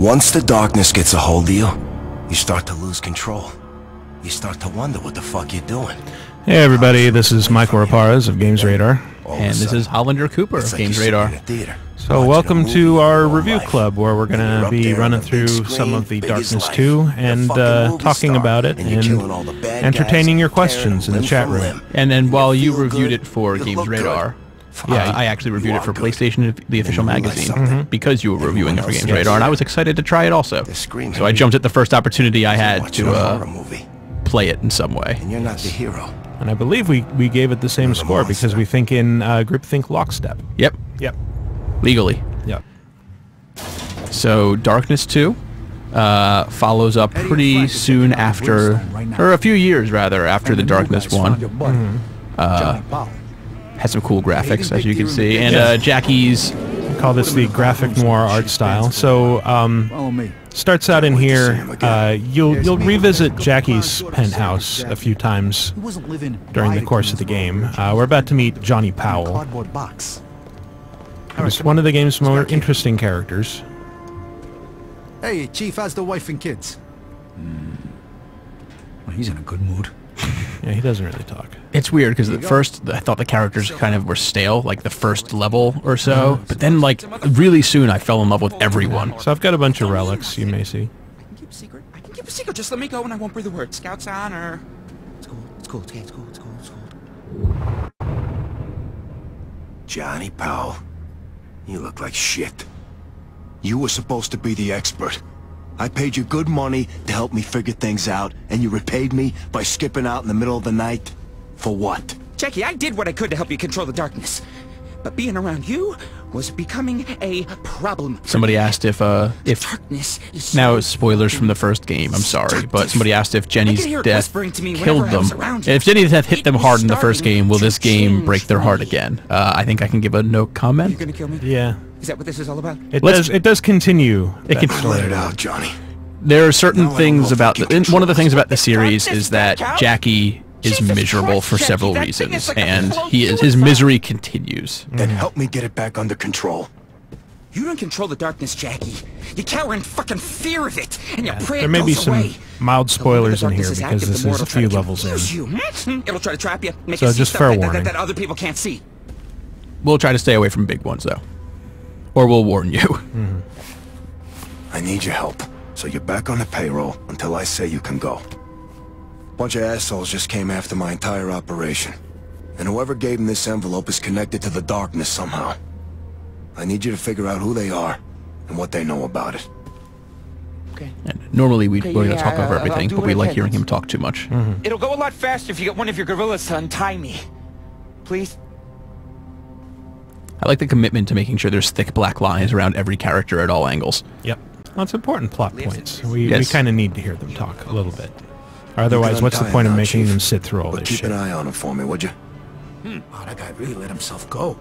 Once the darkness gets a hold of you, you start to lose control. You start to wonder what the fuck you're doing. Hey everybody, this is Michael Raparez of GamesRadar. And this is Hollander Cooper of GamesRadar. So welcome to our review club, where we're going to be running through some of the Darkness 2 and talking about it and entertaining your questions in the chat room. And then while you reviewed it for GamesRadar, I actually reviewed it for PlayStation, the official magazine, because you were reviewing it for GamesRadar, and I was excited to try it also. So I jumped at the first opportunity I had to play it in some way. And you're not the hero. And I believe we gave it the same score because we think in groupthink lockstep. Yep. Yep. Legally. Yep. So Darkness 2 follows up pretty soon after, or a few years rather, after the Darkness 1. Has some cool graphics, as you can see, and Jackie's... We call this the graphic noir art style. So, starts out in here, you'll revisit Jackie's penthouse a few times during the course of the game. We're about to meet Johnny Powell. He's one of the game's more interesting characters. Hey, Chief, how's the wife and kids? Well, he's in a good mood. Yeah, he doesn't really talk. It's weird, because at first I thought the characters kind of were stale, like the first level or so, but then, like, really soon I fell in love with everyone. So I've got a bunch of relics, you may see. I can keep a secret. I can keep a secret. Just let me go and I won't breathe a word. Scout's honor. It's cool. It's cool. It's cool. It's cool. It's cool. Johnny Powell, you look like shit. You were supposed to be the expert. I paid you good money to help me figure things out, and you repaid me by skipping out in the middle of the night? For what? Jackie, I did what I could to help you control the darkness. But being around you was becoming a problem. Somebody asked if darkness is now spoilers from the first game, I'm sorry, but somebody asked if Jenny's death killed them. And if Jenny's death hit them hard in the first game, will this game break their heart again? I think I can give a no comment. You're gonna kill me? Yeah. Is that what this is all about? It does continue. It can let it out, Johnny. There are certain things about one of the things about the series is that Jackie is miserable for several reasons, and his misery continues. Then help me get it back under control. You don't control the darkness, Jackie. You cower in fucking fear of it, and you pray there may be some mild spoilers in here because this is a few levels in. It'll try to trap you, make So you see just stuff fair that warning. other people can't see. We'll try to stay away from big ones, though. Or we'll warn you. I need your help, so you're back on the payroll until I say you can go. Bunch of assholes just came after my entire operation, and whoever gave them this envelope is connected to the darkness somehow. I need you to figure out who they are and what they know about it. Okay. And normally we're going to talk over everything, but we like hearing him talk too much. It'll go a lot faster if you get one of your gorillas to untie me. Please? I like the commitment to making sure there's thick black lines around every character at all angles. Yep. Well, it's important plot points. We Yes. kind of need to hear them talk a little bit. Otherwise, what's the point of making them sit through all But this keep shit? an eye on him for me, would you? Oh, that guy really let himself go.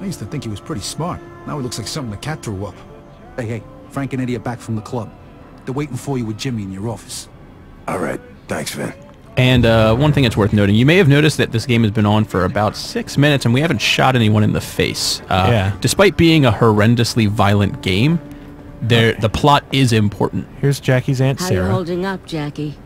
I used to think he was pretty smart. Now he looks like something the cat threw up. Hey, Frank and Eddie are back from the club. They're waiting for you with Jimmy in your office. All right. Thanks, Vin. And one thing that's worth noting, you may have noticed that this game has been on for about 6 minutes and we haven't shot anyone in the face. Despite being a horrendously violent game, the plot is important. Here's Jackie's Aunt How you Sarah. holding up, Jackie?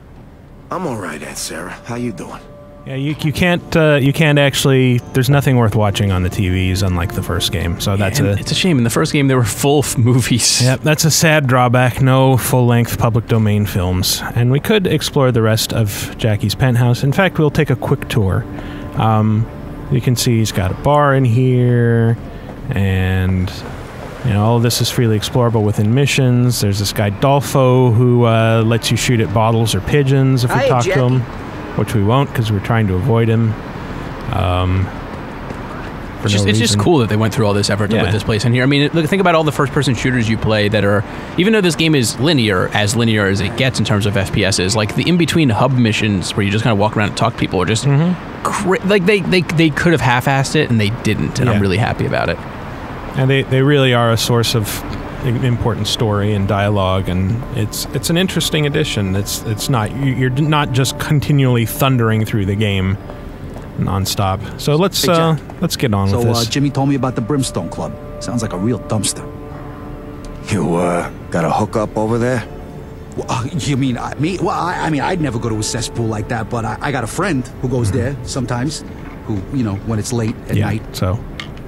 I'm all right, Aunt Sarah. How you doing? Yeah, you can't actually. There's nothing worth watching on the TVs, unlike the first game. So It's a shame. In the first game, there were full movies. Yep, that's a sad drawback. No full-length public domain films, and we could explore the rest of Jackie's penthouse. In fact, we'll take a quick tour. You can see he's got a bar in here, and all of this is freely explorable within missions. There's this guy Dolfo who lets you shoot at bottles or pigeons if we talk to him. Which we won't, because we're trying to avoid him. It's just cool that they went through all this effort to put this place in here. I mean, look, think about all the first-person shooters you play that are, even though this game is linear as it gets in terms of FPSs, like the in-between hub missions where you just kind of walk around and talk to people are just, like they could have half-assed it and they didn't, and I'm really happy about it. And they really are a source of important story and dialogue, and it's an interesting addition. It's not, you're not just continually thundering through the game non-stop. So let's get on with this. Jimmy told me about the Brimstone Club. Sounds like a real dumpster. You, got a hookup over there? You mean me? Well, I mean, I'd never go to a cesspool like that, but I got a friend who goes there sometimes, who, you know, when it's late at night. So,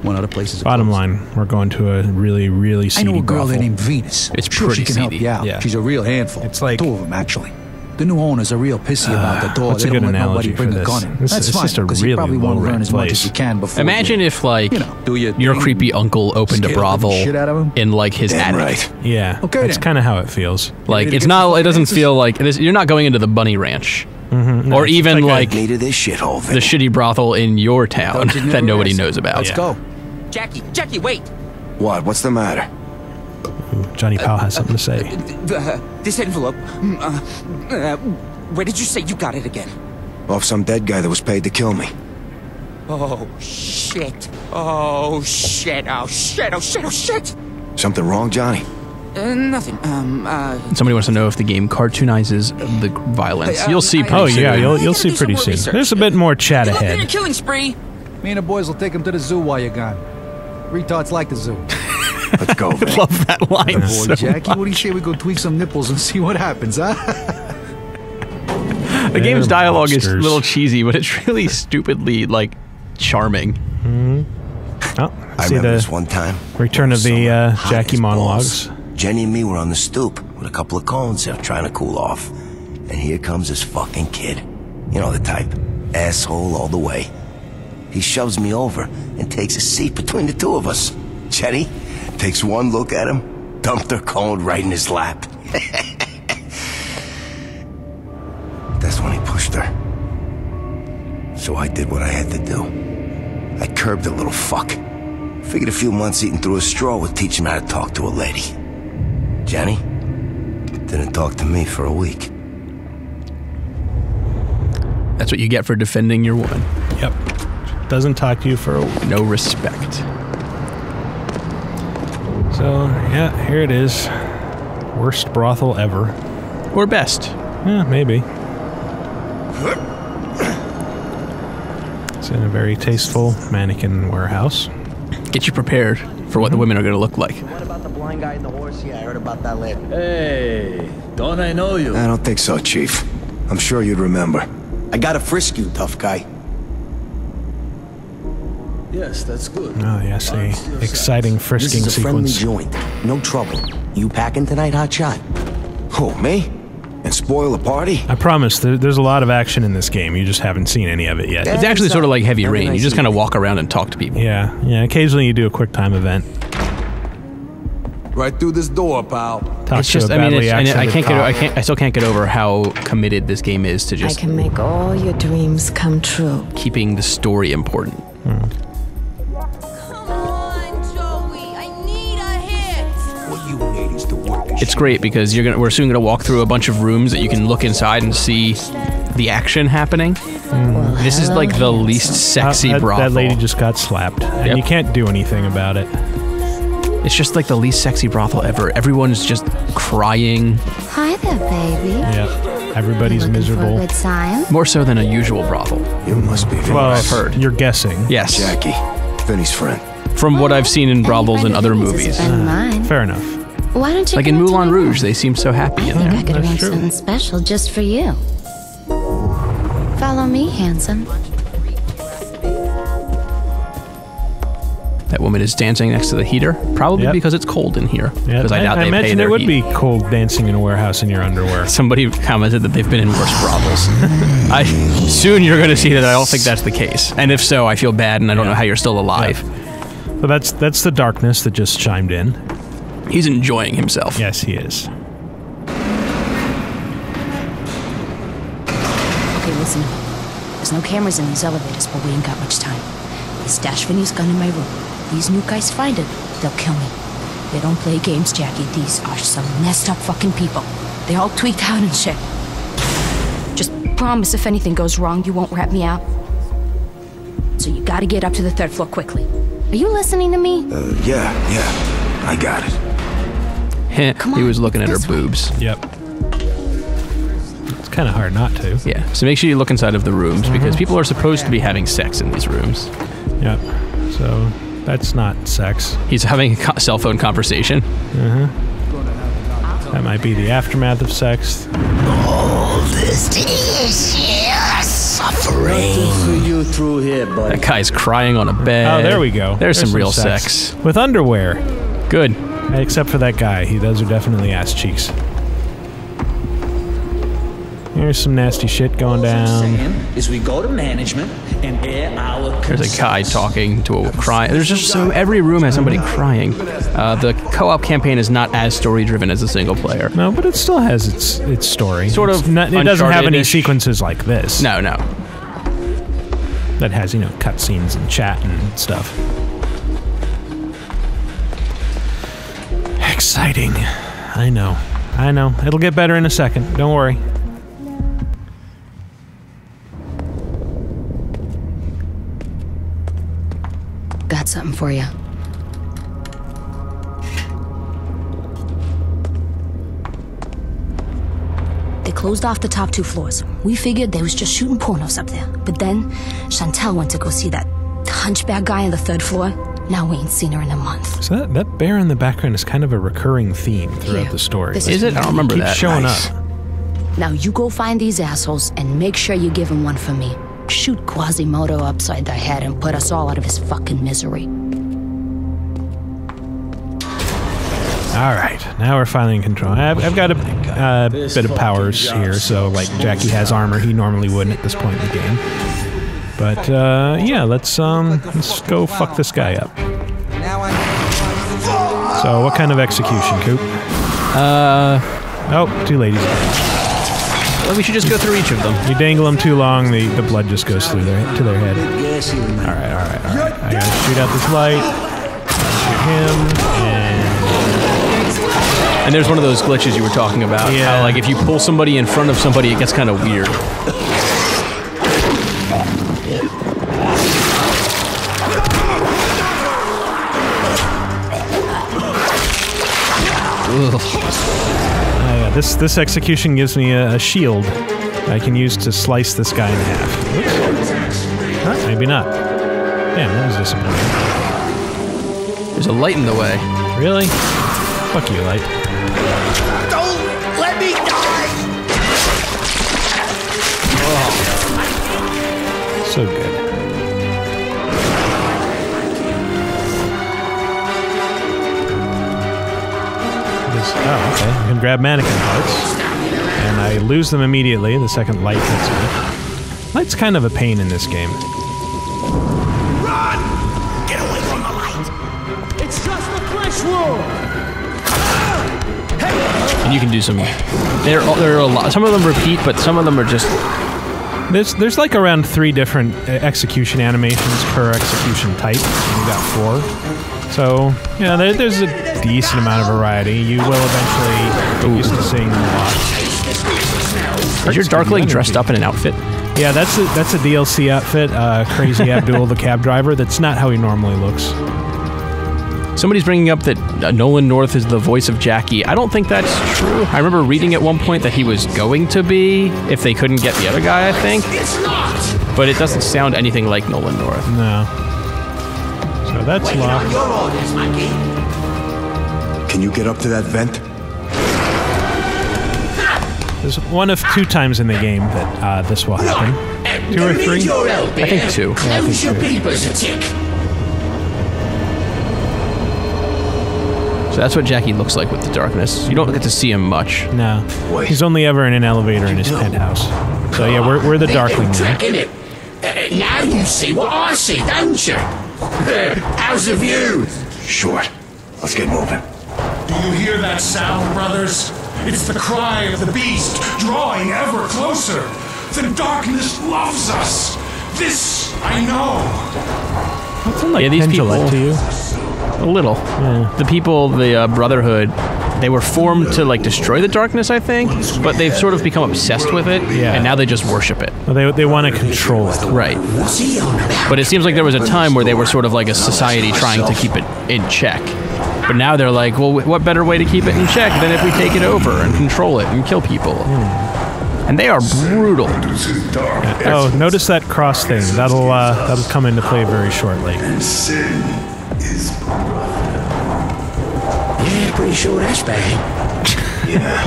when other places are bottom closed. line, we're going to a really, really seedy I know a girl brothel. named Venus. It's sure pretty she can help seedy. you out. Yeah. She's a real handful. It's like- 2 of them, actually. The new owners are real pissy about the door. What's They a good don't let nobody analogy for bring a this? gun in. This That's is fine, just a because really you probably want to low-rent learn as much as place. you can before. Imagine if, like, you know, do your your thing. creepy uncle opened a Scare the brothel shit out of him. in, like, his Damn attic. right. Yeah, Okay, that's then. kind of how it feels. Like, Ready it's to get not, some it doesn't answers? feel like, you're not going into the bunny ranch. No, Or it's even, like, Need of this shithole, the shitty brothel in your town Don't you that never nobody ask. knows about. Let's go. Jackie, wait! What? What's the matter? Ooh, Johnny Powell has something to say. This envelope, where did you say you got it again? Off some dead guy that was paid to kill me. Oh, shit. Oh, shit. Oh, shit. Oh, shit. Oh, shit. Something wrong, Johnny? Nothing. Somebody wants to know if the game cartoonizes the violence. You'll see pretty Oh soon. yeah, you'll gotta see do pretty some more soon. research. There's a bit more chat Go ahead. a killing spree. Me and the boys will take him to the zoo while you're gone. Retards like the zoo. Let's go, man. Love that line Boy, so Jackie, what do you say we go tweak some nipples and see what happens, huh? The game's They're dialogue is a monsters. little cheesy, but it's really stupidly, like, charming. Oh, I see remember the this one time. return of the Summer, hot Jackie as monologues. balls. Jenny and me were on the stoop with a couple of cones there trying to cool off. And here comes this fucking kid. You know the type. Asshole all the way. He shoves me over and takes a seat between the 2 of us. Jenny takes one look at him, dumped her cone right in his lap. That's when he pushed her. So I did what I had to do. I curbed the little fuck. Figured a few months eating through a straw would teach him how to talk to a lady. Jenny didn't talk to me for a week. That's what you get for defending your woman. Yep. Doesn't talk to you for a week. No respect. So, yeah, here it is. Worst brothel ever. Or best. Yeah, maybe. It's in a very tasteful mannequin warehouse. Get you prepared for what the women are going to look like. What about the blind guy and the horse? Yeah, I heard about that later. Hey, don't I know you? I don't think so, Chief. I'm sure you'd remember. I gotta frisk you, tough guy. Yes, that's good. Oh, yes, the exciting frisking This is a friendly sequence. joint. No trouble. You packing tonight, hotshot? Who, me? And spoil the party? I promise, there's a lot of action in this game. You just haven't seen any of it yet. It's actually sort of like Heavy Have a Rain. You nice just kind of evening. walk around and talk to people. Yeah, occasionally you do a quick time event. Right through this door, pal. Talk It's to just, a I mean, badly accented cop. I still can't get over how committed this game is to I just can make all your dreams come true. keeping the story important. Come on, Joey. I need a hit. What you need is to work. It's great because we're soon gonna walk through a bunch of rooms that you can look inside and see the action happening. Well, This is hello, like the handsome. least sexy that brothel. lady just got slapped, and Yep. you can't do anything about it. It's just like the least sexy brothel ever. Everyone's just crying, Hi there, baby. Yeah, everybody's Looking for a miserable. good time? more so than a usual brothel. You must be Well, I've heard. You're guessing. Yes, Jackie, Vinny's friend. from what I've seen in brothels in Anybody other that needs is a movies. friend of mine. Fair enough. Why don't you Like in come into Moulin my room? Rouge, they seem so happy in I think there. I could that's arrange true. something special just for you. Follow me, handsome. That woman is dancing next to the heater, probably Yep. because it's cold in here. Yeah, Because I doubt I they pay imagine their it would heat. be cold dancing in a warehouse in your underwear. Somebody commented that they've been in worse brothels. Soon you're going to see that I don't think that's the case. And if so, I feel bad and I don't know how you're still alive. So that's the darkness that just chimed in. He's enjoying himself. Yes, he is. Okay, listen. There's no cameras in these elevators, but we ain't got much time. They stashed Vinny's gun in my room. These new guys find it, they'll kill me. They don't play games, Jackie. These are some messed up fucking people. They're all tweaked out and shit. Just promise if anything goes wrong, you won't rat me out. So you gotta get up to the 3rd floor quickly. Are you listening to me? Yeah, I got it. Heh, Come he on, was looking at her this way. boobs. Yep. It's kind of hard not to. Yeah, so make sure you look inside of the rooms because people are supposed to be having sex in these rooms. Yep. So That's not sex. He's having a cell phone conversation. That might be the aftermath of sex. All this suffering. For you through here, buddy. That guy's crying on a bed. Oh, there we go. There's some real sex. With underwear. Good. Except for that guy. Those are definitely ass cheeks. Here's some nasty shit going down. Is we go to management and air our There's a guy talking to a crying. There's just so every room has somebody crying. The co-op campaign is not as story-driven as the single player. No, but it still has its story. Sort of. It doesn't have any Uncharted-ish. sequences like this. No. That has, cutscenes and chat and stuff. Exciting. I know. It'll get better in a second. Don't worry. Got something for you. They closed off the top 2 floors. We figured they was just shooting pornos up there. But then, Chantel went to go see that hunchback guy on the 3rd floor. Now we ain't seen her in a month. So that bear in the background is kind of a recurring theme throughout the story. Is it? I don't remember that. Keeps showing up. Now you go find these assholes and make sure you give him one for me. Shoot Quasimodo upside the head and put us all out of his fucking misery. Alright, now we're finally in control. I've got a bit of powers here, so like Jackie has armor he normally wouldn't at this point in the game. But yeah, let's go fuck this guy up. So what kind of execution, Coop? Oh, 2 ladies. Well, we should just go through each of them. You dangle them too long, the blood just goes through to their head. Alright. I gotta shoot out this light. Shoot him, And there's one of those glitches you were talking about. Yeah. How, like, if you pull somebody in front of somebody, it gets kind of weird. yeah, this execution gives me a shield I can use to slice this guy in half. Oops. Huh, maybe not. Damn, that was disappointing. There's a light in the way. Really? Fuck you, light. Don't let me die! So good. Oh, okay. I can grab mannequin parts. And I lose them immediately the second light hits me. Light's kind of a pain in this game. Run! Get away from the light! It's just a flesh wound! And you can do some... There are a lot. Some of them repeat, but some of them are just... There's like around 3 different execution animations per execution type. And you got 4. So, yeah, there's a decent amount of variety. You will eventually get used to seeing them a lot. Is your Darkling dressed up in an outfit? Yeah, that's a DLC outfit. Crazy Abdul, the cab driver. That's not how he normally looks. Somebody's bringing up that Nolan North is the voice of Jackie. I don't think that's true. I remember reading at one point that he was going to be, if they couldn't get the other guy, I think. It's not! But it doesn't sound anything like Nolan North. No. So that's locked. Your orders, Mikey. Can you get up to that vent? There's one of 2 times in the game that this will happen. 2 or 3? I think 2. Yeah, I think 2. So that's what Jackie looks like with the darkness. You don't get to see him much. No. He's only ever in an elevator in his penthouse. So yeah, we're the Darkling now. Now you see what I see, don't you? How's the view? Sure. Let's get moving. Do you hear that sound, brothers? It's the cry of the beast, drawing ever closer. The darkness loves us. This I know. What's in like Yeah, these people- Pendulite to you? A little. Yeah. The people, the Brotherhood, they were formed to like destroy the darkness, I think, but they've sort of become obsessed with it, Yeah. and now they just worship it. Well, they want to control it. Right. What's he on about? But it seems like there was a time where they were sort of like a society trying to keep it in check. But now they're like, well, what better way to keep it in check than if we take it over and control it and kill people? And they are brutal. Oh, notice that cross thing. That'll come into play very shortly. And sin Yeah, pretty sure that's bad. Yeah.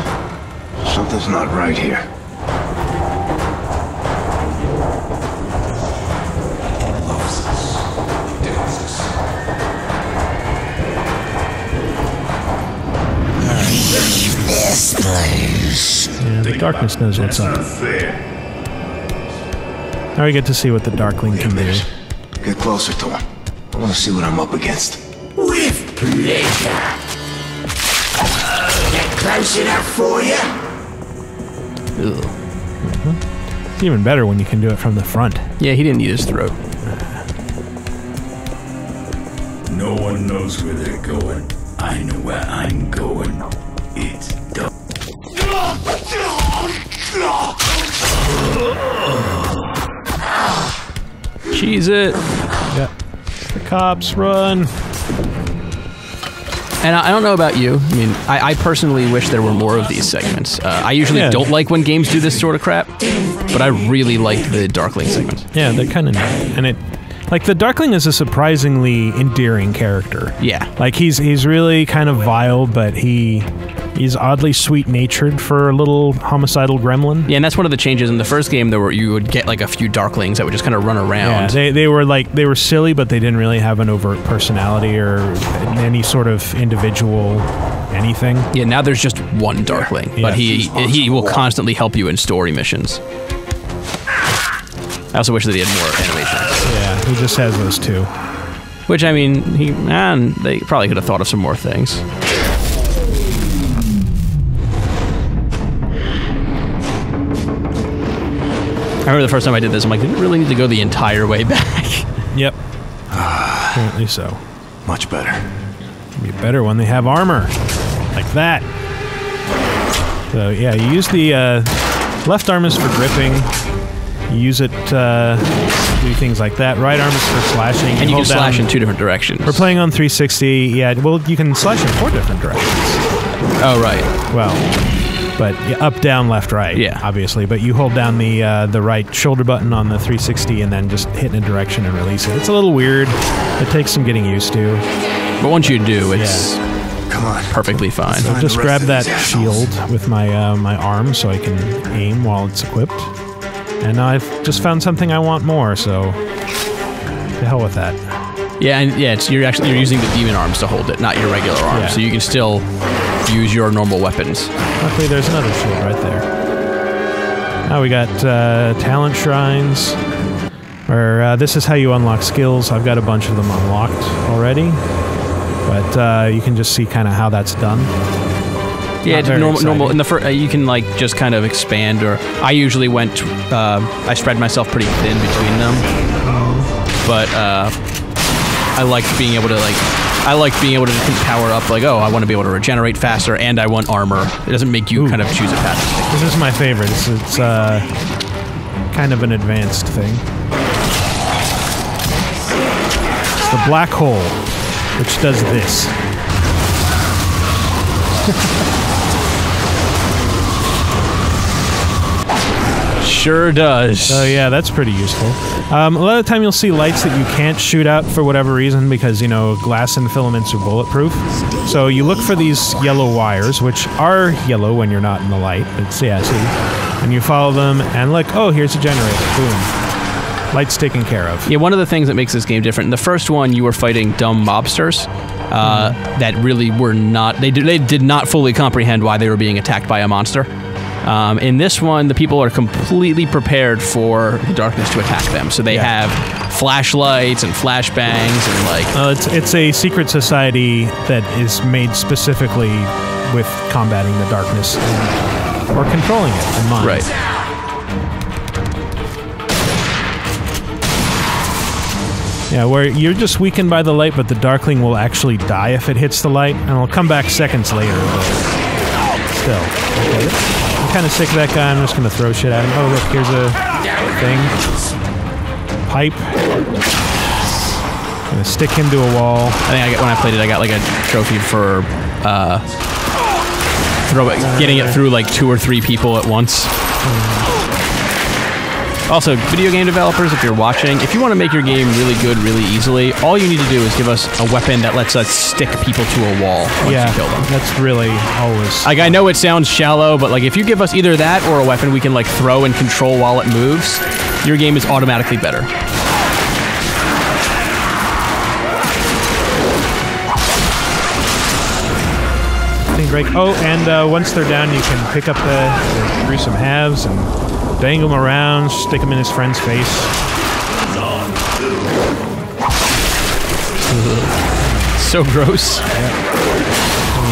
Something's not right here. This place. Yeah, the darkness knows what's up. Now we get to see what the Darkling can do. Get closer to him. I want to see what I'm up against. With pleasure. Get close enough for you? It's even better when you can do it from the front. Yeah, he didn't need his throat. No one knows where they're going. I know where I'm going. It's done. Cheese it. Yeah. The cops run. And I don't know about you. I mean, I personally wish there were more of these segments. I usually don't like when games do this sort of crap, but I really like the Darkling segments. Yeah, they're kind of neat. And it, like, the Darkling is a surprisingly endearing character. Yeah. Like, he's really kind of vile, but he's oddly sweet-natured for a little homicidal gremlin. Yeah, and that's one of the changes in the first game, though, where you would get like a few Darklings that would just kind of run around. Yeah, they were silly, but they didn't really have an overt personality or any sort of individual anything. Yeah, now there's just one Darkling, but he will constantly help you in story missions. I also wish that he had more animations. Yeah, he just has those two. Which, I mean, they probably could have thought of some more things. I remember the first time I did this, I'm like, didn't really need to go the entire way back. Yep. Apparently so. Much better. It'll be better when they have armor. Like that. So, yeah, you use the left arm is for gripping. You use it to do things like that. Right arm is for slashing. And you can slash in 2 different directions. We're playing on 360. Yeah, well, you can slash in 4 different directions. Oh, right. Well, but up, down, left, right. Yeah, obviously. But you hold down the right shoulder button on the 360 and then just hit in a direction and release it. It's a little weird. It takes some getting used to. But once you do, it's perfectly fine. So just grab that shield with my my arm so I can aim while it's equipped. And now I've just found something I want more, so to hell with that. Yeah, and yeah, you're using the demon arms to hold it, not your regular arms. Yeah. So you can still use your normal weapons. Luckily, there's another shield right there. Now we got talent shrines, where this is how you unlock skills. I've got a bunch of them unlocked already, but you can just see kind of how that's done. Yeah, normal. In the you can like just kind of expand, or I usually went. I spread myself pretty thin between them, but I liked being able to power up. Like, oh, I want to be able to regenerate faster, and I want armor. It doesn't make you kind of choose a path. This is my favorite. It's kind of an advanced thing. It's the black hole, which does this. Sure does. So yeah, that's pretty useful. A lot of the time you'll see lights that you can't shoot out for whatever reason because, you know, glass and filaments are bulletproof. So you look for these yellow wires, which are yellow when you're not in the light. It's, yeah, see? And you follow them and look, oh, here's a generator. Boom. Light's taken care of. Yeah, one of the things that makes this game different, in the first one you were fighting dumb mobsters that really were not, they did not fully comprehend why they were being attacked by a monster. In this one, the people are completely prepared for the darkness to attack them. So they have flashlights and flashbangs and like... it's a secret society that is made specifically with combating the darkness or controlling it in mind. Right. Yeah, where you're just weakened by the light, but the Darkling will actually die if it hits the light, and it'll come back seconds later, but still. Okay. I'm kind of sick of that guy. I'm just going to throw shit at him. Oh, look, here's a thing. Pipe. I'm going to stick him to a wall. I think when I played it, I got like a trophy for getting it through like 2 or 3 people at once. Also, video game developers, if you're watching, if you want to make your game really good really easily, all you need to do is give us a weapon that lets us stick people to a wall once you kill them. That's really always... Like, I know it sounds shallow, but like if you give us either that or a weapon we can like throw and control while it moves, your game is automatically better. Break. Oh, and once they're down, you can pick up the gruesome halves and dangle them around, stick them in his friend's face. So gross. Yeah.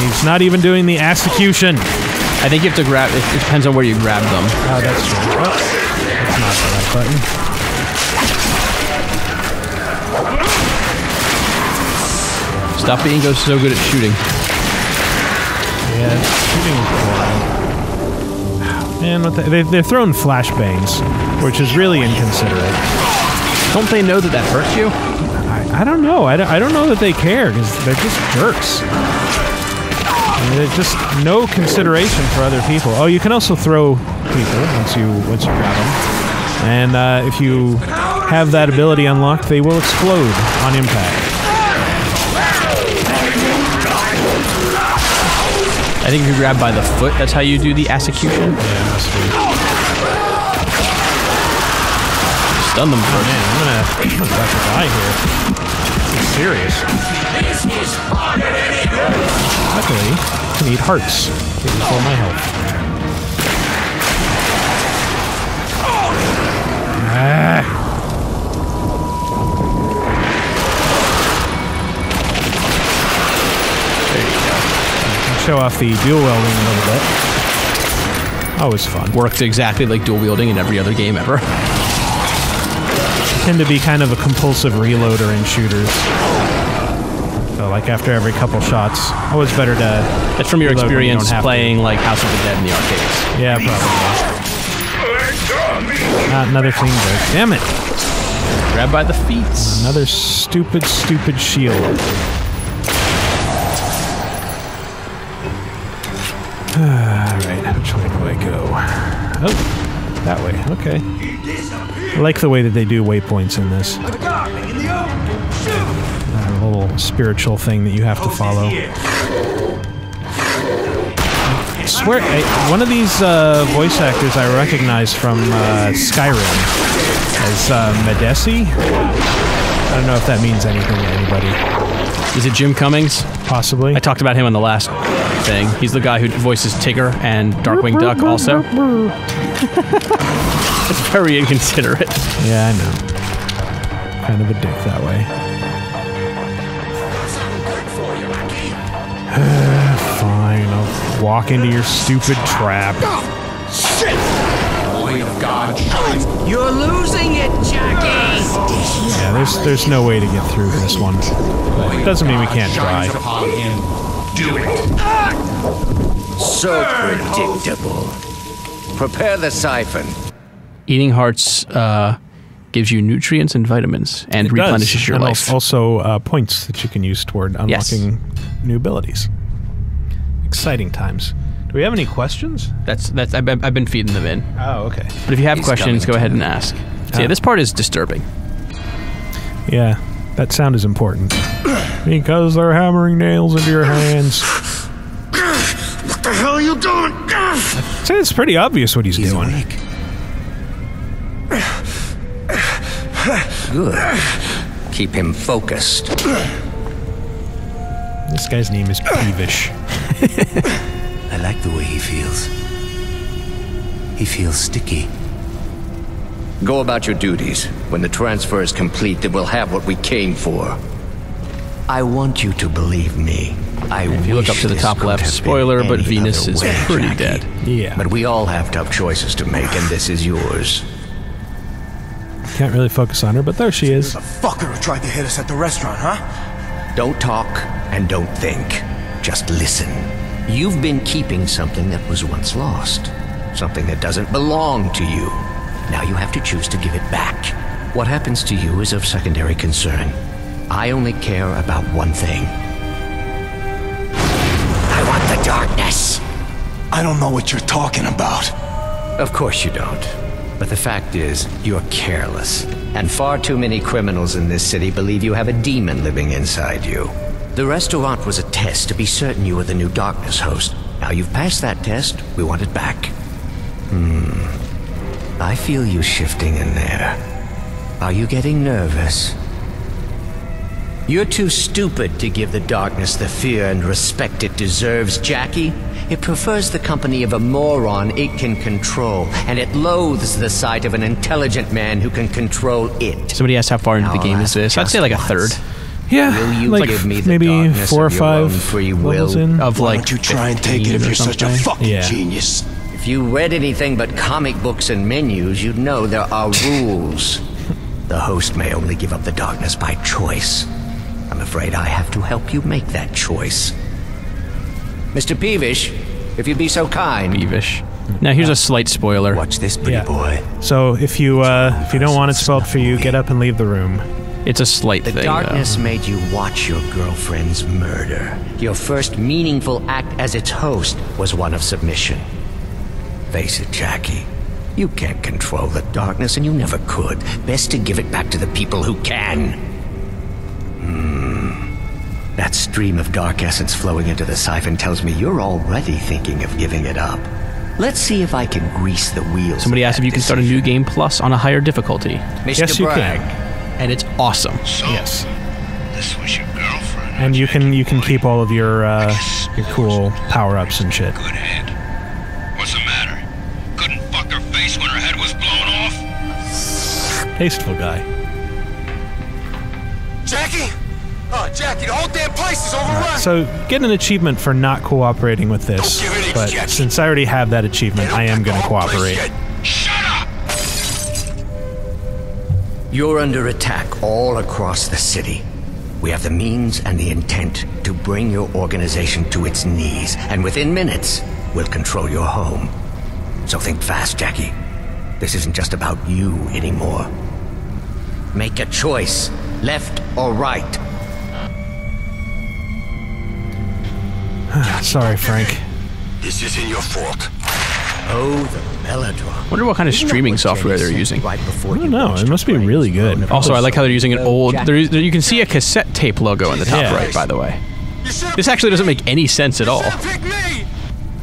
He's not even doing the execution. I think you have to grab. It depends on where you grab them. Oh, that's true. Oh, that's not the right button. Stop being so good at shooting. Yeah, shooting is boring. Man, they're throwing flashbangs, which is really inconsiderate. Don't they know that that hurts you? I don't know. I don't know that they care, because they're just jerks. There's just no consideration for other people. Oh, you can also throw people once you grab them. And if you have that ability unlocked, they will explode on impact. I think if you grab by the foot, that's how you do the execution. Yeah, must be. Stun them first. Man, I'm about to die here. This is serious. Luckily, I can eat hearts. Give me full my health. Ah. Show off the dual wielding a little bit. Always fun. Works exactly like dual wielding in every other game ever. I tend to be kind of a compulsive reloader in shooters. So like after every couple shots, always better to... That's from your experience playing like House of the Dead in the arcades. Yeah, probably. Another thing there. Damn it! Grab by the feet. Another stupid shield. Alright, which way do I go? Oh, that way, okay. I like the way that they do waypoints in this. A little spiritual thing that you have to follow. I swear, one of these voice actors I recognize from Skyrim as Medesi. I don't know if that means anything to anybody. Is it Jim Cummings? Possibly. I talked about him on the last thing. He's the guy who voices Tigger and Darkwing Duck also. It's very inconsiderate. Yeah, I know. Kind of a dick that way. Fine, I'll walk into your stupid trap. Shit! Boy of God. You're losing it, Jackie! Yeah, there's no way to get through this one. But it doesn't mean we can't try. Do it. So predictable. Prepare the siphon. Eating hearts gives you nutrients and vitamins and replenishes your life. Also points that you can use toward unlocking new abilities. Exciting times. Do we have any questions? I've been feeding them in. Oh, okay. But if you have questions, go ahead and ask. So yeah, this part is disturbing. Yeah, that sound is important. Because they're hammering nails into your hands. What the hell are you doing? I'd say it's pretty obvious what he's doing. Awake. Good. Keep him focused. This guy's name is Peevish. I like the way he feels. He feels sticky. Go about your duties. When the transfer is complete, then we'll have what we came for. I want you to believe me. If you look up to the top left, spoiler, but Venus is pretty dead. Yeah. But we all have tough choices to make, and this is yours. Can't really focus on her, but there she is. The fucker who tried to hit us at the restaurant, huh? Don't talk and don't think. Just listen. You've been keeping something that was once lost. Something that doesn't belong to you. Now you have to choose to give it back. What happens to you is of secondary concern. I only care about one thing. I want the darkness. I don't know what you're talking about. Of course you don't. But the fact is, you're careless. And far too many criminals in this city believe you have a demon living inside you. The restaurant was a test to be certain you were the new Darkness host. Now you've passed that test, we want it back. I feel you shifting in there. Are you getting nervous? You're too stupid to give the Darkness the fear and respect it deserves, Jackie. It prefers the company of a moron it can control, and it loathes the sight of an intelligent man who can control it. Somebody asked how far into the game is this. I'd say like a third. Yeah, Will you like give me the maybe darkness 4 or of your own 5 free levels will? in. Of Why like don't you try and take it if you're such a fucking genius? If you read anything but comic books and menus, you'd know there are rules. The host may only give up the darkness by choice. I'm afraid I have to help you make that choice. Mr. Peevish, if you'd be so kind. Peevish. Now here's a slight spoiler. Watch this, pretty boy. So if you don't want it spelled for you, get up and leave the room. It's a slight The thing. darkness made you watch your girlfriend's murder. Your first meaningful act as its host was one of submission. Face it, Jackie. You can't control the darkness, and you never could. Best to give it back to the people who can. That stream of dark essence flowing into the siphon tells me you're already thinking of giving it up. Let's see if I can grease the wheels. Somebody asked if you can start a new game plus on a higher difficulty. Mr. Yes, you Bragg. can. And it's awesome. So, Yes. this was your girlfriend. And you can keep all of your cool power-ups and shit. Good head. What's the matter? Couldn't fuck her face when her head was blown off? Tasteful guy. Jackie? Oh, Jackie, the whole damn place is overrun! So, get an achievement for not cooperating with this, Don't give it a but Jackie. since I already have that achievement, I am going to cooperate. Shut up! You're under attack all across the city. We have the means and the intent to bring your organization to its knees, and within minutes, we'll control your home. So think fast, Jackie. This isn't just about you anymore. Make a choice, left or right. Sorry, Frank. This isn't your fault. Oh, the melodrama. Wonder what kind of streaming software they're using. Right before I don't know. It must be really good. Also, I like how they're using an old... you can see a cassette tape logo in the top Yeah. right, by the way. This actually doesn't make any sense at all.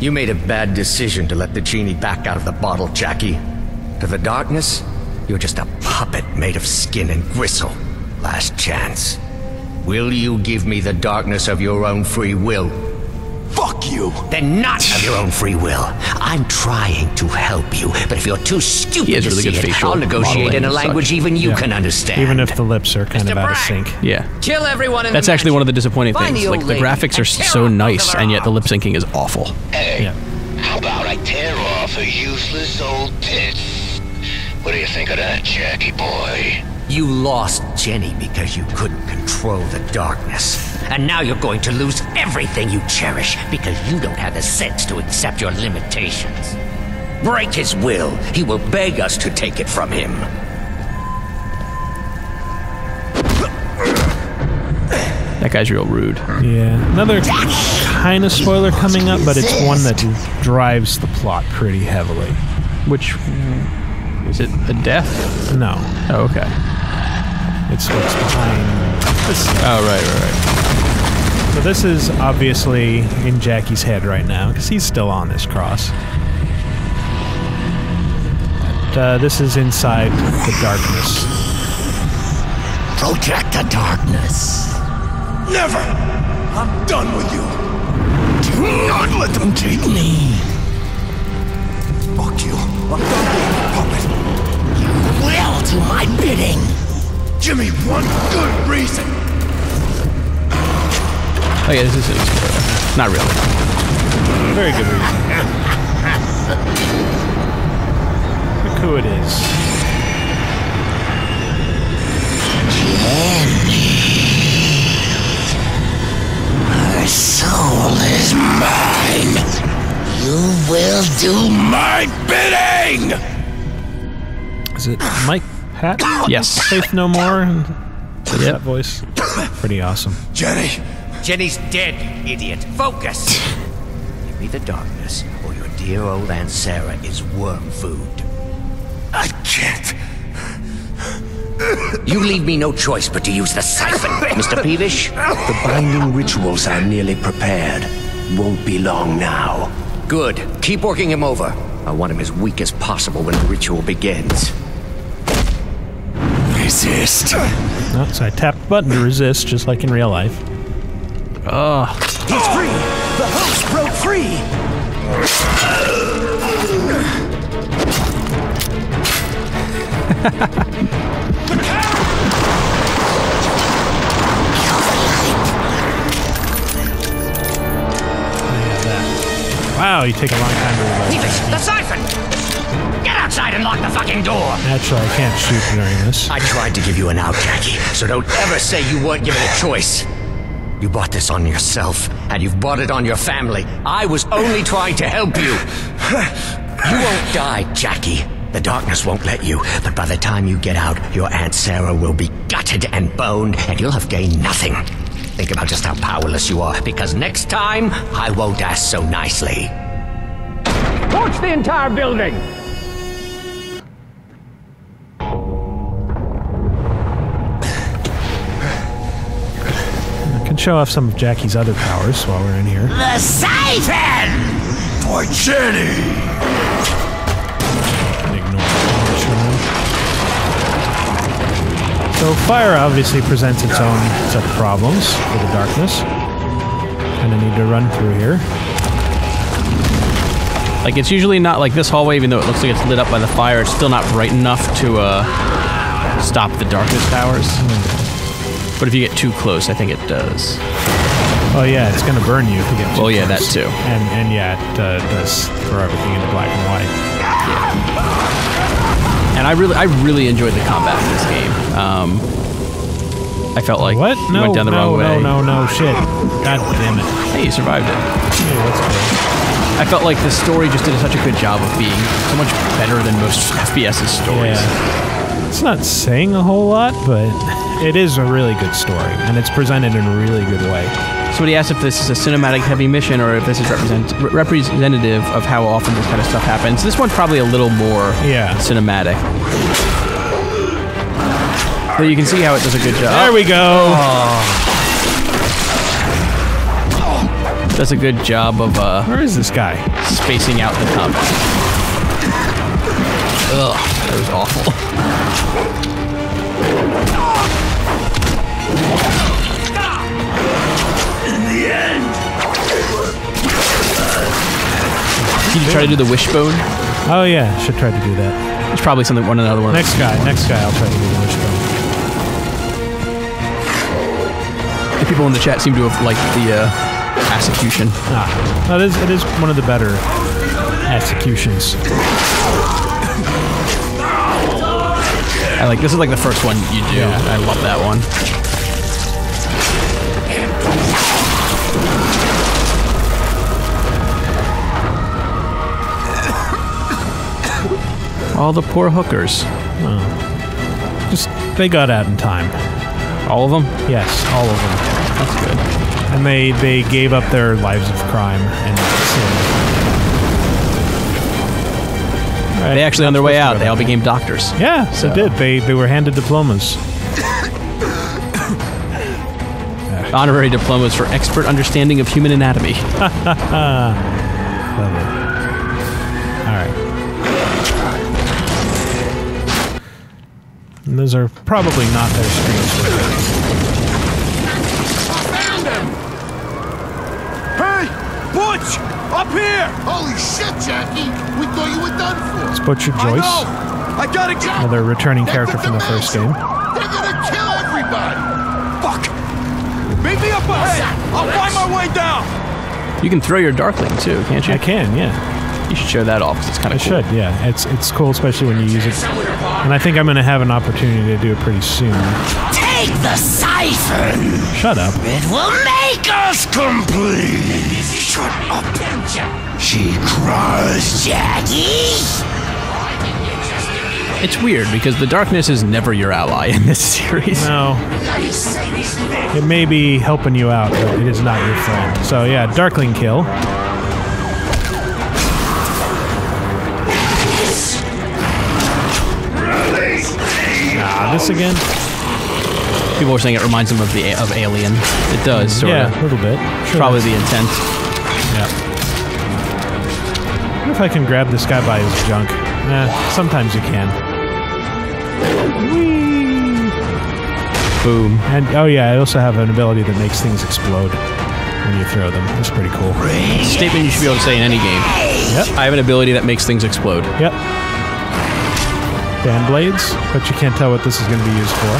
You made a bad decision to let the genie back out of the bottle, Jackie. To the darkness, you're just a puppet made of skin and gristle. Last chance. Will you give me the darkness of your own free will? Fuck you! Then not of your own free will. I'm trying to help you, but if you're too stupid He has to really see good it, facial I'll negotiate modeling in a and language such. even you can understand. Even if the lips are kind Mr. of out of Bragg! sync. Yeah. Kill everyone in That's the actually one of the disappointing Find things. the Like, old the lady graphics are and tear so off nice, both of her and yet the lip arms. syncing is awful. Hey, Yeah. how about I tear off her useless old tits? What do you think of that, Jackie boy? You lost Jenny because you couldn't control the darkness. And now you're going to lose everything you cherish because you don't have the sense to accept your limitations. Break his will. He will beg us to take it from him. That guy's real rude. Yeah. Another kind of spoiler coming up, but it's one that drives the plot pretty heavily. Which... Is it a death? No. Oh, okay. It's what's behind this. Oh, right. So this is obviously in Jackie's head right now, because he's still on this cross. But, this is inside the darkness. Protect the darkness. Never! I'm done with you! Do not let them take me! Fuck you. I'm done being a puppet. You will do my bidding. Give me one good reason! Oh, yeah, this is a spoiler. Not really. Very good reason. Look who it is. Her soul is mine. You will do my bidding. Is it Mike Pat? Yes. Faith No More? That voice. Pretty awesome. Jenny! Jenny's dead, you idiot. Focus! Give me the darkness, or your dear old Aunt Sarah is worm food. I can't. You leave me no choice but to use the siphon, Mr. Peevish. The binding rituals are nearly prepared. Won't be long now. Good. Keep working him over. I want him as weak as possible when the ritual begins. Resist. Oh, so I tapped the button to resist, just like in real life. Ugh. He's free! The host broke free! Wow, you take a long time to reload. Peevish, the siphon! Get outside and lock the fucking door! Actually, I can't shoot during this. I tried to give you an out, Jackie, so don't ever say you weren't given a choice. You brought this on yourself, and you've brought it on your family. I was only trying to help you. You won't die, Jackie. The darkness won't let you, but by the time you get out, your Aunt Sarah will be gutted and boned, and you'll have gained nothing. Think about just how powerless you are, because next time, I won't ask so nicely. Torch the entire building! I can show off some of Jackie's other powers while we're in here. The siphon! For Jenny! So fire obviously presents its own set of problems for the darkness. And I need to run through here. Like, it's usually not like this hallway, even though it looks like it's lit up by the fire, it's still not bright enough to stop the darkness powers. But if you get too close, I think it does. Oh yeah, it's gonna burn you if you get too close. Yeah, that too. And yeah, it does throw everything into black and white. Yeah. And I really enjoyed the combat in this game. I felt like what? You went down the wrong way. No, shit. God damn it. Hey, you survived it. Hey, that's good. I felt like the story just did such a good job of being so much better than most FPS's stories. Yeah. It's not saying a whole lot, but it is a really good story, and it's presented in a really good way. Somebody asked if this is a cinematic heavy mission or if this is representative of how often this kind of stuff happens. This one's probably a little more cinematic. But you can see how it does a good job. There we go! Does a good job of where is this guy? Spacing out the combat. Ugh, that was awful. Did you try to do the wishbone? Oh yeah, should try to do that. There's probably something another one. Next guy, I'll try to do the wishbone. The people in the chat seem to have liked the execution. No, it is one of the better executions. This is like the first one you do. Yeah. I love that one. All the poor hookers. Oh. They got out in time. All of them? Yes, all of them. That's good. And they gave up their lives of crime and sin. Right. They actually, on their way out, they all became doctors. Yeah, so they did. They were handed diplomas. Honorary diplomas for expert understanding of human anatomy. Clever. Alright. And those are probably not their streets. Hey! Butch! Up here! Holy shit, Jackie! We thought you were done for. It's Butcher Joyce. I gotta get... Another returning character from the first game. They're gonna kill everybody! Fuck! Meet me up ahead! I'll find my way down! You can throw your Darkling too, can't you? I can, yeah. You should show that off because it's kind of cool. I should, yeah. It's cool, especially when you use it. And I think I'm going to have an opportunity to do it pretty soon. Take the siphon! Shut up. It will make us complete! Shut up! She cries, Jackie! It's weird because the darkness is never your ally in this series. No. It may be helping you out, but it is not your friend. So yeah, Darkling kill. this again? People were saying it reminds them of Alien. It does, sort of. Yeah, a little bit. Sure Probably does. the intent. Yeah. I wonder if I can grab this guy by his junk. Sometimes you can. Whee! Boom. And, oh yeah, I also have an ability that makes things explode when you throw them. That's pretty cool. Statement you should be able to say in any game. Yep. I have an ability that makes things explode. Yep. Band blades, but you can't tell what this is going to be used for.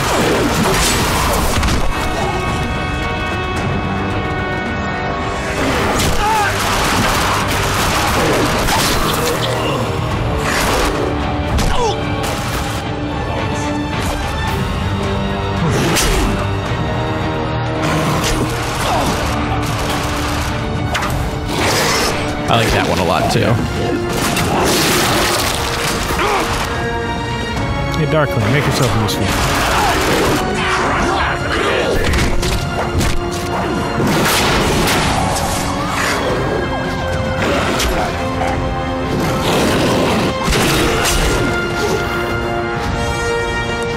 I like that one a lot, too. Hey, Darkling, make yourself useful.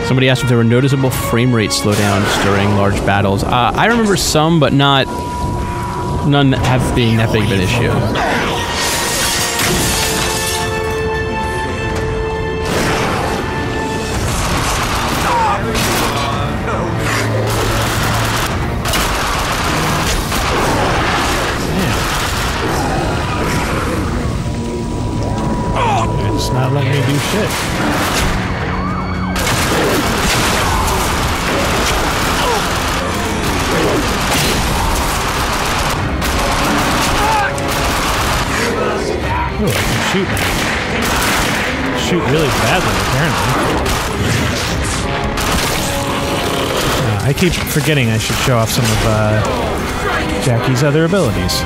Somebody asked if there were noticeable frame rate slowdowns during large battles. I remember some, but none have been that big of an issue. It's not letting me do shit. Oh, I can shoot now. Shoot really badly, apparently. I keep forgetting I should show off some of Jackie's other abilities.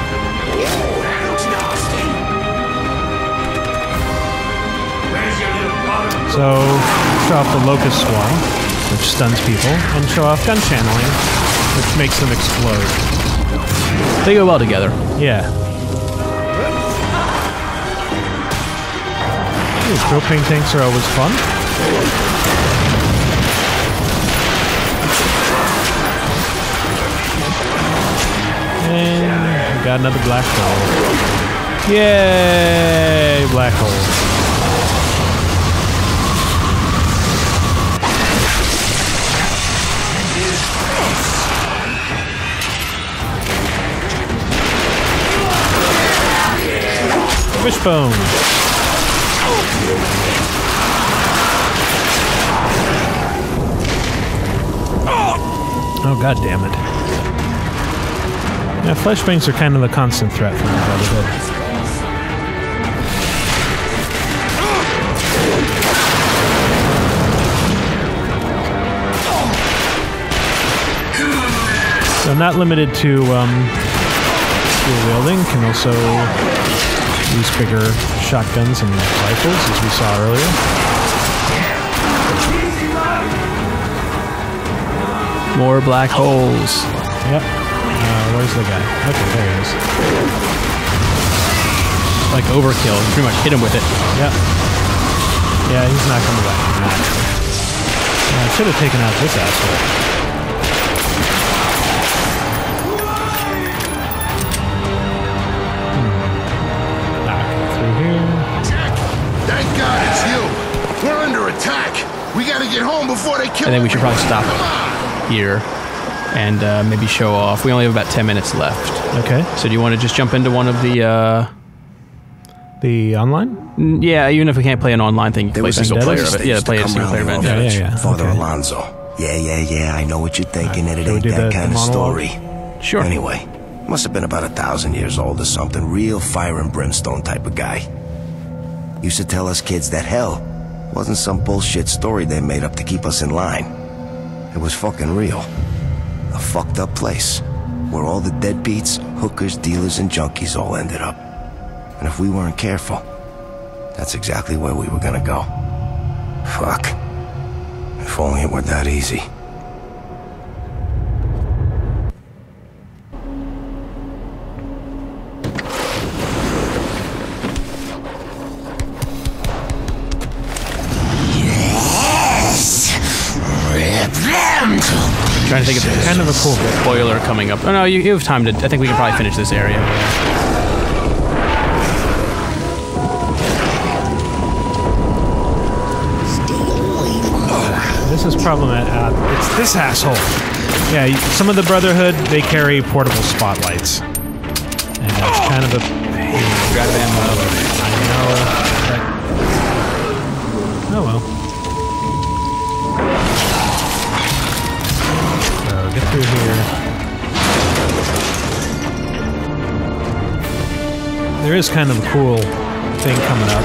So, show off the Locust Swarm, which stuns people, and show off Gun Channeling, which makes them explode. They go well together. Yeah. Propane tanks are always fun. And we got another black hole. Yay! Black hole. Wishbone. Oh, god damn it. Yeah, flashbangs are kind of a constant threat for my brotherhood. So not limited to dual wielding, can also use bigger shotguns and rifles, as we saw earlier. More black holes. Yep. Where's the guy? Okay, there he is. Like overkill. You pretty much hit him with it. Yep. Yeah, he's not coming back. I should have taken out this asshole. Through here. Thank God it's you. We're under attack. We gotta get home before they kill. And then we should probably stop here and maybe show off. We only have about 10 minutes left. Okay. So do you want to just jump into one of the online? Yeah, even if we can't play an online thing, you can play single player of it. Yeah, play a single player event. Yeah. Father Okay. Alonso. Yeah, I know what you're thinking, and it Shall we ain't do that the kind of monologue? story. Sure. Anyway, must have been about 1,000 years old or something. Real fire and brimstone type of guy. Used to tell us kids that hell wasn't some bullshit story they made up to keep us in line. It was fucking real. A fucked up place where all the deadbeats, hookers, dealers, and junkies all ended up. And if we weren't careful, that's exactly where we were gonna go. Fuck. If only it were that easy. think it's kind of a cool bit. Spoiler coming up. Oh no, you have time to. I think we can probably finish this area. This is problematic. It's this asshole. Yeah, some of the Brotherhood, they carry portable spotlights. And it's kind of a pain. Grab ammo. I know. But... Oh well. So, get through here. There is kind of a cool thing coming up.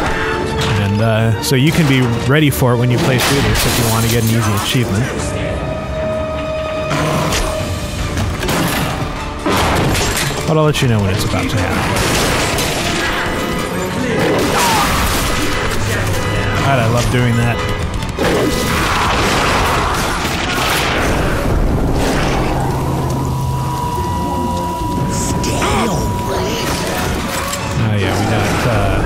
And so you can be ready for it when you play through this if you want to get an easy achievement. But I'll let you know when it's about to happen. God, I love doing that. Oh yeah, we got a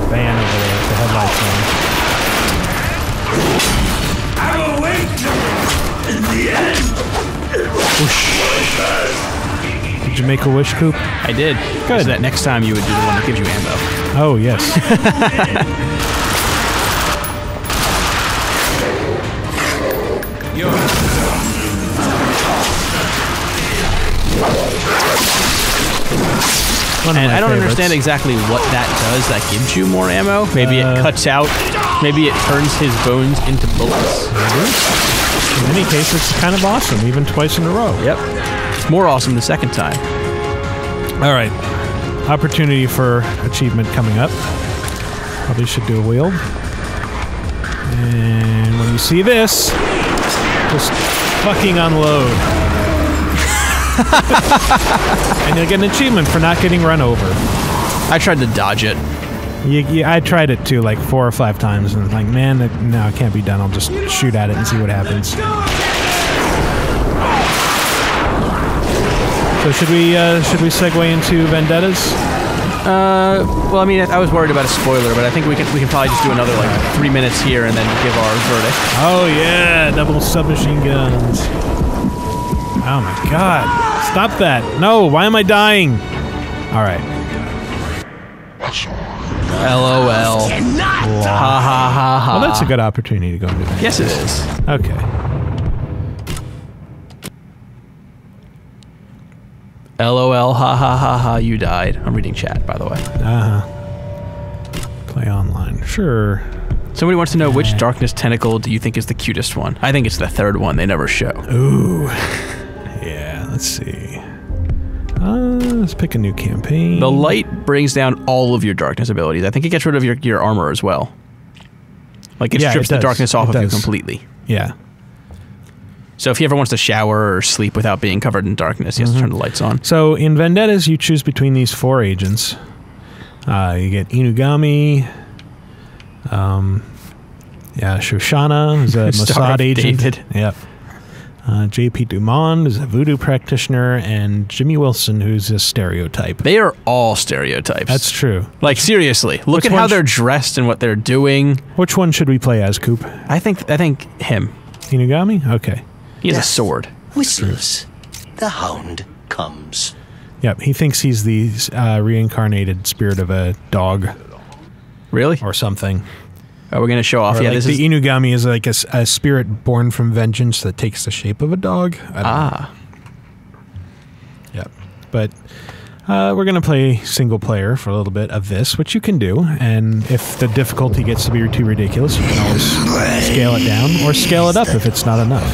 van over there with the headlights on. I will wait in the end. Whoosh. Did you make a wish, Coop? I did. Good. So that next time you would do the one that gives you ammo. Oh, yes. And I don't understand exactly what that does that gives you more ammo. Maybe it cuts out, maybe it turns his bones into bullets. In any case, it's kind of awesome, even twice in a row. Yep. It's more awesome the second time. All right. Opportunity for achievement coming up. Probably should do a wield. And when you see this, just fucking unload. And you'll get an achievement for not getting run over. I tried to dodge it. I tried it too, like 4 or 5 times, and like, man, no, it can't be done. I'll just shoot at it and see what happens. So should we segue into vendettas? Well, I mean, I was worried about a spoiler, but I think we can probably just do another like 3 minutes here and then give our verdict. Oh yeah, double submachine guns. Oh my god. Stop that. No, why am I dying? Alright. LOL. Ha ha ha ha. Well, that's a good opportunity to go into that. Yes, it is. Okay. LOL, ha ha ha ha, you died. I'm reading chat, by the way. Play online. Sure. Somebody wants to know which Darkness Tentacle do you think is the cutest one? I think it's the third one they never show. Ooh. Yeah, let's see. Let's pick a new campaign. The light brings down all of your darkness abilities. I think it gets rid of your armor as well. Like, it strips the darkness off of you completely. Yeah. So if he ever wants to shower or sleep without being covered in darkness, he has to turn the lights on. So in Vendettas, you choose between these 4 agents. You get Inugami, Shoshana, who's a Mossad agent. David. Yep. J.P. Dumond is a voodoo practitioner, and Jimmy Wilson, who's a stereotype. They are all stereotypes. That's true. Like, seriously, look at how they're dressed and what they're doing. Which one should we play as, Coop? I think him. Inugami? Okay. He has a sword. Whistles. The hound comes. Yep, he thinks he's the reincarnated spirit of a dog. Really? Or something. Are we going to show off? Or Yeah, like the Inugami is like a spirit born from vengeance that takes the shape of a dog. I don't know. Yep. But we're going to play single player for a little bit of this, which you can do. And if the difficulty gets to be too ridiculous, you can always scale it down or scale it up if it's not enough.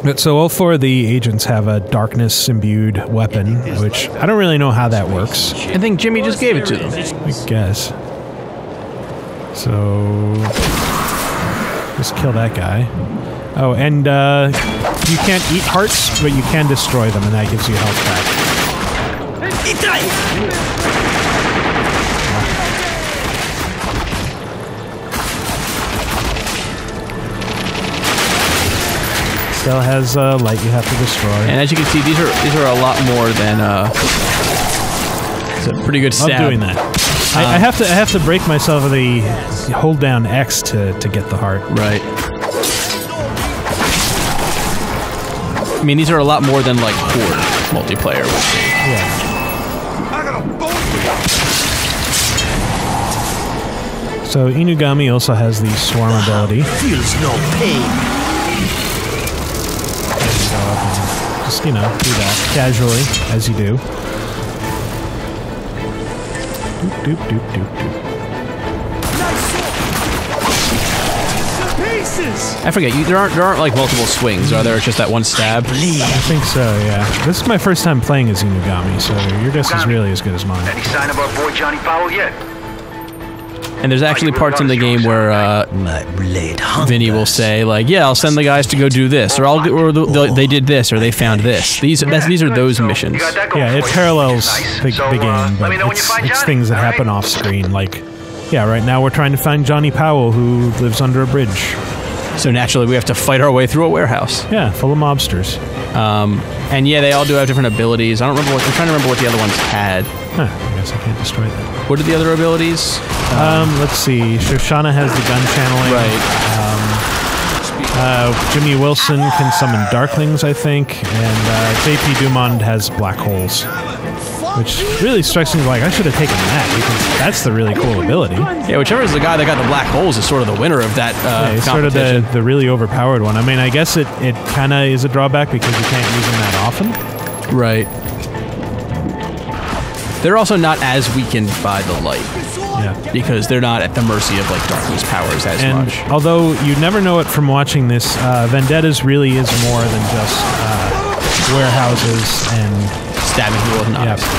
But so all 4 of the agents have a darkness-imbued weapon, which I don't really know how that works. I think Jimmy just gave it to them. I guess. So just kill that guy. Oh, and you can't eat hearts, but you can destroy them, and that gives you health back. Still has light you have to destroy. And as you can see, these are a lot more than it's a pretty good stab. I'm doing that. I have to break myself with the hold down X to get the heart. Right. I mean, these are a lot more than like Horde multiplayer would be. Yeah. So Inugami also has the swarm ability. Feels no pain. Just, you know, do that casually, as you do. Doop, doop, doop, doop, doop. I forget, there aren't like multiple swings, are there? It's just that one stab? I think so, yeah. This is my first time playing as Inugami, so your guess is really as good as mine. Any sign of our boy Johnny Powell yet? And there's actually parts in the game where Vinny will say, like, yeah, I'll send the guys to go do this, or they did this, or they found this. These are those missions. Yeah, it parallels the game, but it's things that happen off screen. Like, yeah, right now we're trying to find Johnny Powell, who lives under a bridge. So naturally, we have to fight our way through a warehouse. Yeah, full of mobsters. And yeah, they all do have different abilities. I'm trying to remember what the other ones had. Huh, I guess I can't destroy that. What are the other abilities? Let's see. Shoshana has the gun channeling. Right. Jimmy Wilson can summon Darklings, I think. And JP Dumond has black holes. Which really strikes me like I should have taken that, because that's the really cool ability. Yeah, whichever is the guy that got the black holes is sort of the winner of that yeah, he's sort of the really overpowered one. I mean, I guess it kind of is a drawback because you can't use them that often. Right. They're also not as weakened by the light. Yeah. Because they're not at the mercy of like darkness powers as much. Although you never know it from watching this, Vendettas really is more than just warehouses and stabbing people with knives. Yep.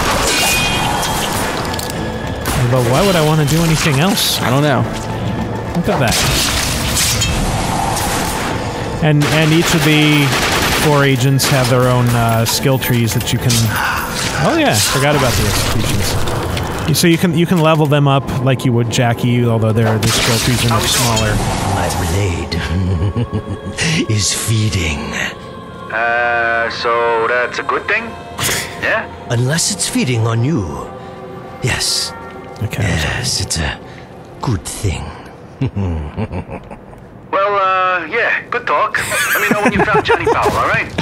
But why would I want to do anything else? I don't know. Look at that. And each of the 4 agents have their own skill trees that you can. Oh yeah, forgot about the executions. So you can level them up like you would Jackie, although their skill trees are much smaller. My blade is feeding. So that's a good thing? Yeah? Unless it's feeding on you. Yes. Okay. Yes, it's a good thing. Well, yeah, good talk. Let me know when you found Johnny Powell, alright?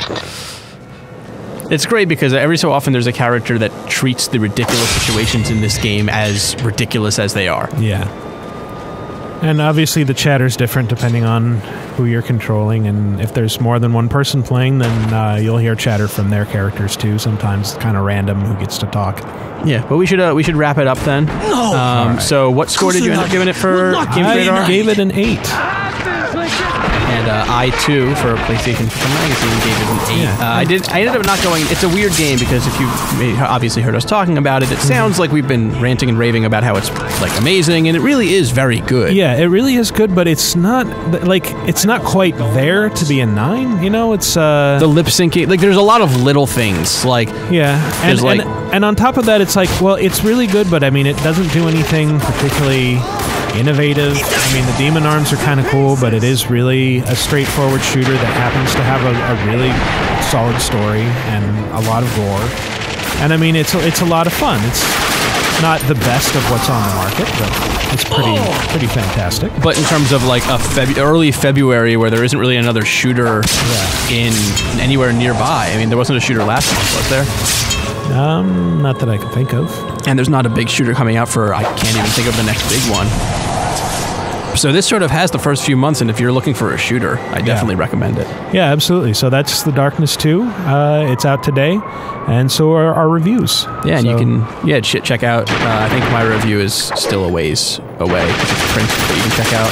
It's great because every so often there's a character that treats the ridiculous situations in this game as ridiculous as they are. Yeah. And obviously the chatter's different depending on who you're controlling, and if there's more than one person playing, then you'll hear chatter from their characters too. Sometimes it's kind of random who gets to talk. Yeah, but we should wrap it up then. No. Right. So what score did you end up giving it for GamesRadar? I gave it an 8. And I too for PlayStation Magazine gave it an 8. Yeah. I ended up not going. It's a weird game because if you've obviously heard us talking about it, it sounds like we've been ranting and raving about how it's like amazing, and it really is very good. Yeah, it really is good, but it's not like it's not quite there to be a 9. You know, it's the lip syncing. Like there's a lot of little things. Like and on top of that, it's like, well, it's really good, but I mean, it doesn't do anything particularly innovative. I mean, the demon arms are kind of cool, but it is really a straightforward shooter that happens to have a really solid story and a lot of gore. And I mean, it's a lot of fun. It's not the best of what's on the market, but it's pretty fantastic. But in terms of like early February, where there isn't really another shooter in anywhere nearby. I mean, there wasn't a shooter last month, was there? Not that I can think of. And there's not a big shooter coming out for, I can't even think of the next big one. So this sort of has the first few months, and if you're looking for a shooter, I definitely recommend it. Yeah, absolutely. So that's The Darkness 2. It's out today, and so are our reviews. Yeah, and you can check out, I think my review is still a ways away, because it's print, but you can check out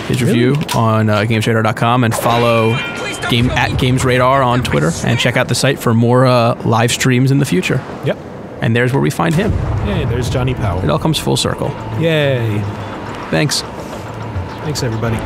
his review on GamesRadar.com and follow at GamesRadar on Twitter, and check out the site for more live streams in the future. Yep. And there's where we find him. Yay, there's Johnny Powell. It all comes full circle. Yay. Thanks. Thanks, everybody.